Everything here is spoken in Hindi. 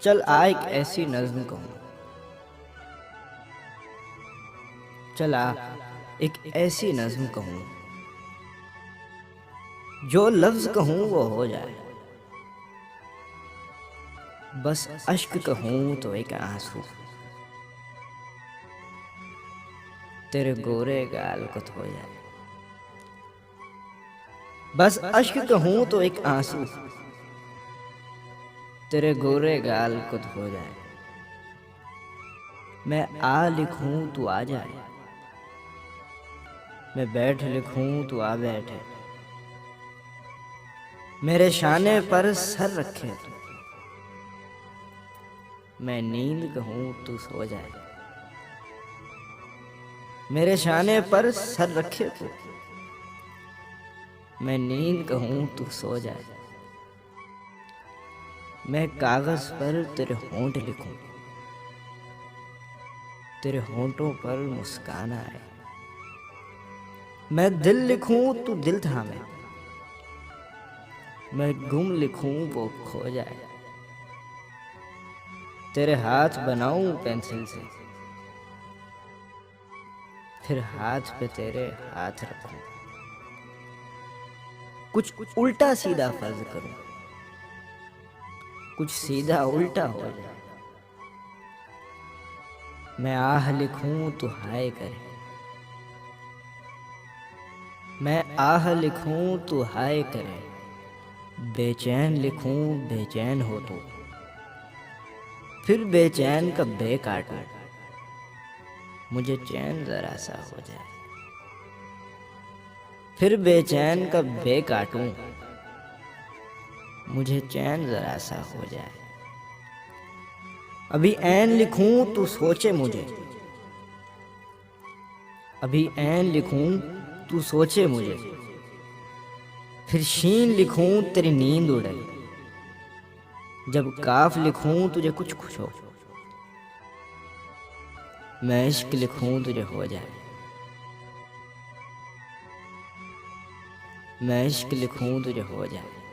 चल आ एक ऐसी नज्म कहूँ, चल आ एक ऐसी नज्म कहूँ, जो लफ्ज कहूँ वो हो जाए। बस अश्क कहूँ तो एक आंसू तेरे गोरे गाल को धो जाए। बस अश्क कहूँ तो एक आंसू तेरे गोरे गाल को धो जाए। मैं आ लिखूं तू आ जाए, मैं बैठ लिखूं तू आ बैठे। मेरे शाने पर सर रखे तू, मैं नींद कहूं तू सो जाए। मेरे शाने पर सर रखे तू, मैं नींद कहूं तू सो जाए। मैं कागज पर तेरे होंठ लिखूं, तेरे होंठों पर मुस्कान आए। मैं दिल लिखूं तू दिल थामे, मैं गुम लिखूं वो खो जाए। तेरे हाथ बनाऊं पेंसिल से, फिर हाथ पे तेरे हाथ रखूं। कुछ उल्टा सीधा फर्ज करूं, कुछ सीधा उल्टा हो जाए। मैं आह लिखूं तू हाय करे, मैं आह लिखूं तू हाय करे। बेचैन लिखूं बेचैन हो तू, फिर बेचैन का बे काटूं। मुझे चैन जरा सा हो जाए, फिर बेचैन का बे काटूं। मुझे चैन जरा सा हो जाए। अभी ऐन लिखूं तू सोचे मुझे, अभी ऐन लिखूं तू सोचे मुझे। फिर शीन लिखूं तेरी नींद उड़े, जब काफ लिखूं तुझे कुछ खुश हो। मैं इश्क लिखूं तुझे हो जाए, मैं इश्क लिखूं तुझे हो जाए।